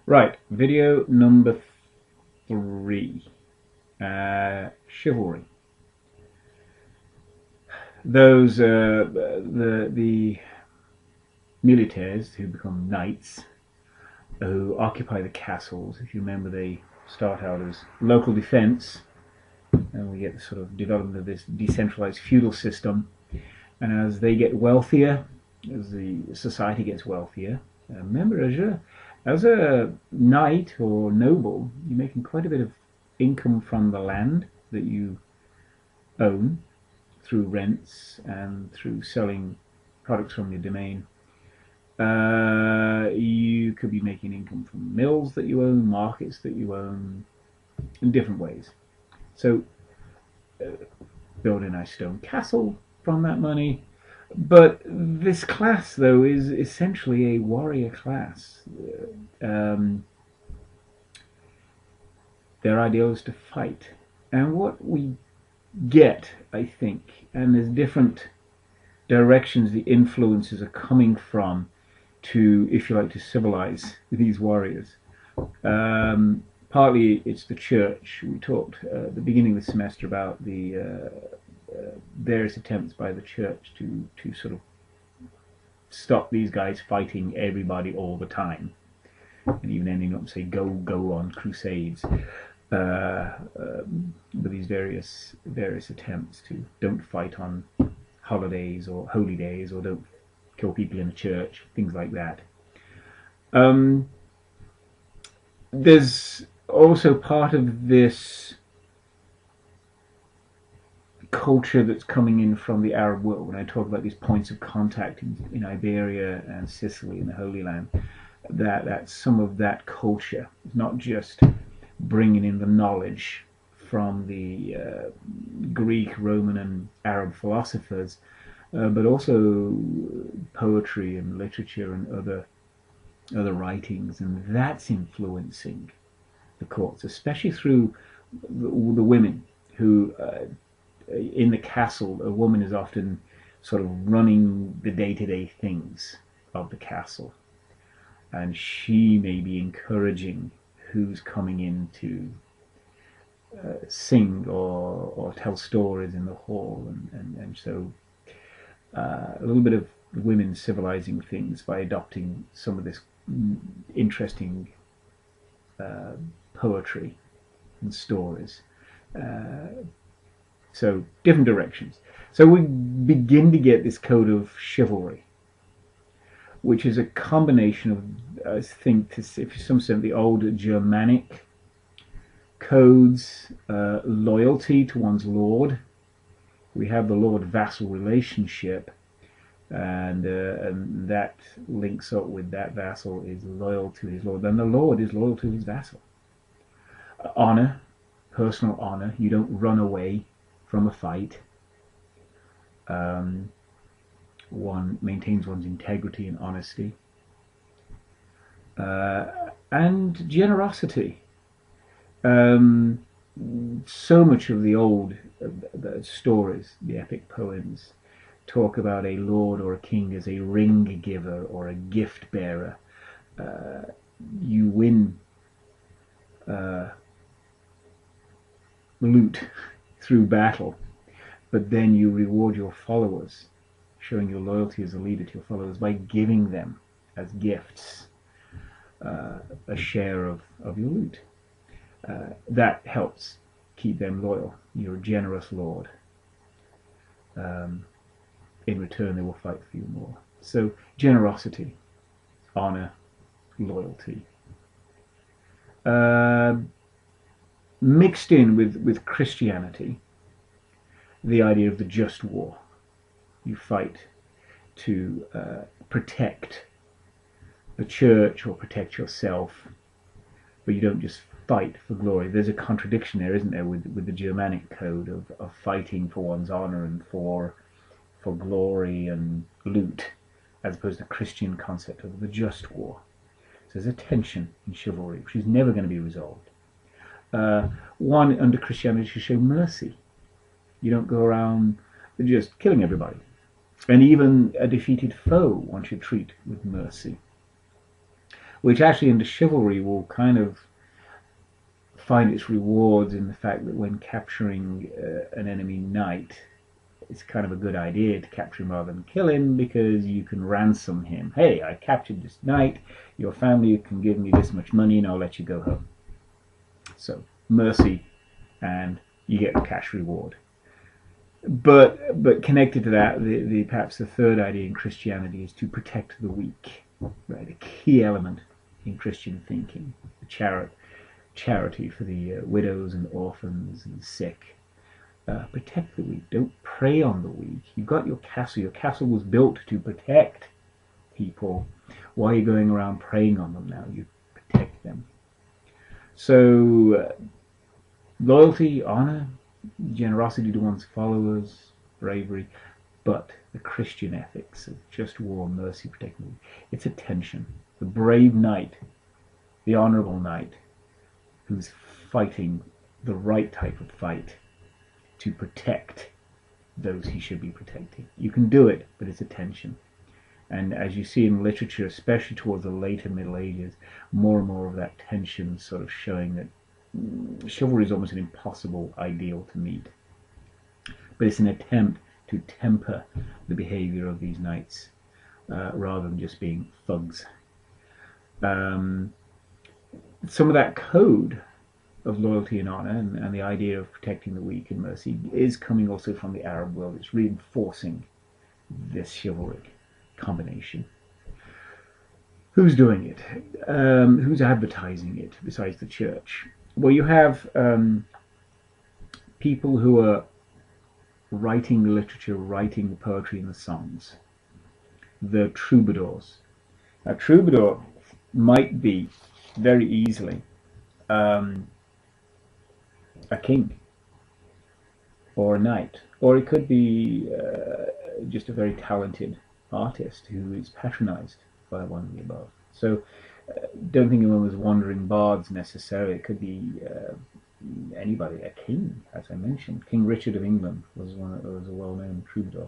Right, video number 3. Chivalry. Those the militaires who become knights, who occupy the castles. If you remember, they start out as local defence, and we get the sort of development of this decentralised feudal system. And as they get wealthier, as the society gets wealthier, remember, as a knight or noble, you're making quite a bit of income from the land that you own through rents and through selling products from your domain. You could be making income from mills that you own, markets that you own, in different ways. So, build a nice stone castle from that money. But this class, though, is essentially a warrior class. Um, their ideal is to fight. And what we get, I think, and there's different directions the influences are coming from to, if you like, to civilize these warriors. Partly it's the church. We talked at the beginning of the semester about the various attempts by the church to sort of stop these guys fighting everybody all the time, and even ending up say go on crusades. With these various attempts to don't fight on holidays or holy days, or don't kill people in the church, things like that. There's also part of this culture that's coming in from the Arab world. When I talk about these points of contact in Iberia and Sicily and the Holy Land, that's some of that culture. It's not just bringing in the knowledge from the Greek, Roman, and Arab philosophers, but also poetry and literature and other writings, and that's influencing the courts, especially through the women who, in the castle, a woman is often sort of running the day-to-day things of the castle, and she may be encouraging who's coming in to sing or tell stories in the hall, and so a little bit of women civilizing things by adopting some of this interesting poetry and stories. So different directions. So we begin to get this code of chivalry, which is a combination of, I think, to some extent, the old Germanic codes, loyalty to one's lord. We have the lord-vassal relationship, and that links up with that vassal is loyal to his lord. Then the lord is loyal to his vassal. Honor, personal honor. You don't run away from a fight. One maintains one's integrity and honesty. And generosity. So much of the old the stories, the epic poems, talk about a lord or a king as a ring giver or a gift bearer. You win loot through battle, but then you reward your followers, showing your loyalty as a leader to your followers by giving them as gifts a share of your loot. That helps keep them loyal. You're a generous lord. In return, they will fight for you more. So generosity, honor, loyalty. Mixed in with Christianity, the idea of the just war. You fight to protect the church or protect yourself, but you don't just fight for glory. There's a contradiction there, isn't there, with the Germanic code of fighting for one's honor and for glory and loot, as opposed to the Christian concept of the just war. So there's a tension in chivalry, which is never going to be resolved. One, under Christianity, to show mercy. You don't go around just killing everybody. And even a defeated foe one should treat with mercy. which actually in the chivalry will kind of find its rewards in the fact that when capturing an enemy knight, it's kind of a good idea to capture him rather than kill him, because you can ransom him. Hey, I captured this knight, your family can give me this much money and I'll let you go home. So, mercy, and you get the cash reward. But connected to that, perhaps the third idea in Christianity is to protect the weak, right? A key element in Christian thinking, the charity for the widows and orphans and sick. Protect the weak. Don't prey on the weak. You've got your castle. Your castle was built to protect people. Why are you going around preying on them now? You protect them. So, loyalty, honor, generosity to one's followers, bravery, but the Christian ethics of just war, mercy, protecting. It's a tension. The brave knight, the honorable knight, who's fighting the right type of fight to protect those he should be protecting. You can do it, but it's a tension. And as you see in literature, especially towards the later Middle Ages, more and more of that tension sort of showing that chivalry is almost an impossible ideal to meet. But it's an attempt to temper the behavior of these knights rather than just being thugs. Some of that code of loyalty and honor and the idea of protecting the weak and mercy is coming also from the Arab world. It's reinforcing this chivalric combination. Who's doing it? Who's advertising it besides the church? Well, you have people who are writing the literature, writing the poetry and the songs. The troubadours. A troubadour might be very easily a king or a knight, or it could be just a very talented artist who is patronized by one of the above. So don't think of them as wandering bards necessarily. It could be anybody, a king, as I mentioned. King Richard of England was a well-known troubadour.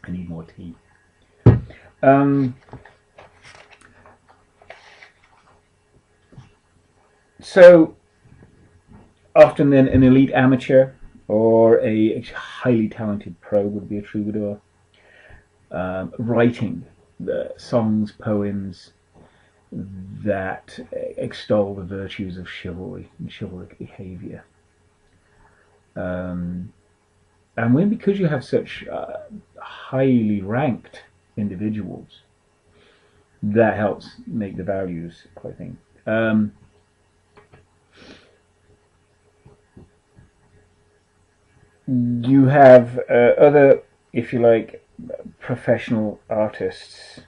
I need more tea. So often then an elite amateur or a highly talented pro would be a troubadour, writing the songs, poems that extol the virtues of chivalry and chivalric behavior. And because you have such highly ranked individuals, that helps make the values, I think. You have other, if you like, professional artists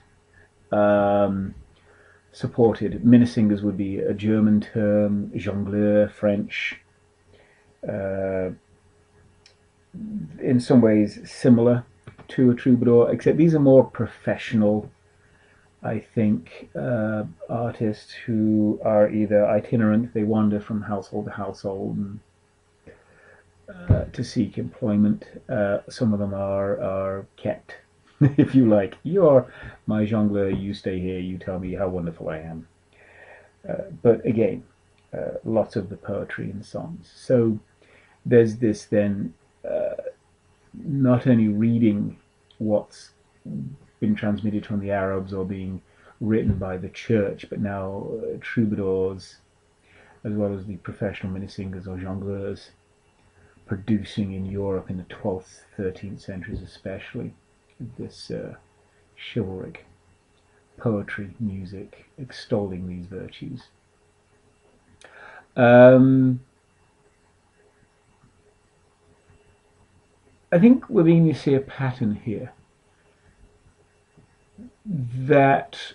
supported. Minnesingers would be a German term, jongleur, French. In some ways similar to a troubadour, except these are more professional, I think, artists who are either itinerant, they wander from household to household and to seek employment. Some of them are kept, if you like. You're my jongleur, you stay here, you tell me how wonderful I am. But again, lots of the poetry and songs. So there's this then, not only reading what's been transmitted from the Arabs or being written by the church, but now troubadours, as well as the professional minnesingers or jongleurs, producing in Europe in the 12th, 13th centuries especially, this chivalric poetry, music, extolling these virtues. I think we're beginning to see a pattern here, that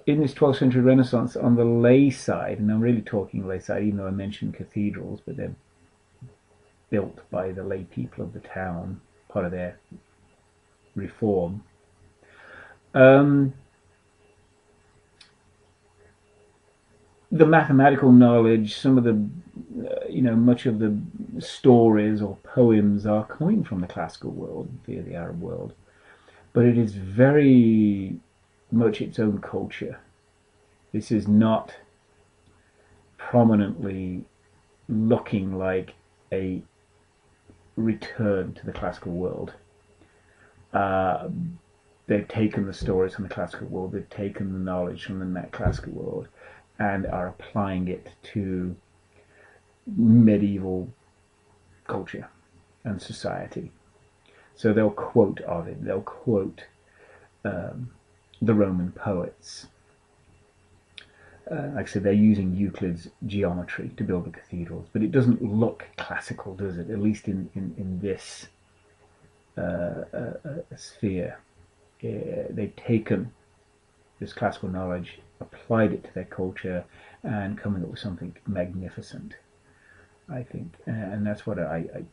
in this 12th century Renaissance, on the lay side, and I'm really talking lay side, even though I mentioned cathedrals, but they're built by the lay people of the town, part of their reform. The mathematical knowledge, some of the, much of the stories or poems are coming from the classical world, via the Arab world, but it is very much its own culture. This is not prominently looking like a return to the classical world. Uh, they've taken the stories from the classical world, they've taken the knowledge from the classical world, and are applying it to medieval culture and society. So they'll quote Ovid, they'll quote the Roman poets. Like I said, they're using Euclid's geometry to build the cathedrals, but it doesn't look classical, does it? At least in this sphere. They've taken this classical knowledge, applied it to their culture, and coming up with something magnificent, I think. And that's what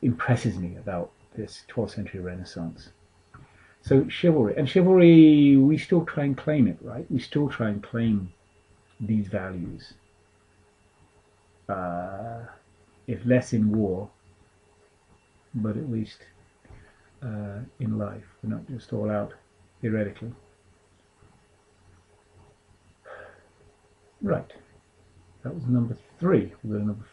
impresses me about this 12th century Renaissance. So chivalry, we still try and claim it, right? We still try and claim these values. If less in war, but at least in life. We're not just all out theoretically. Right. That was number 3. We'll go to number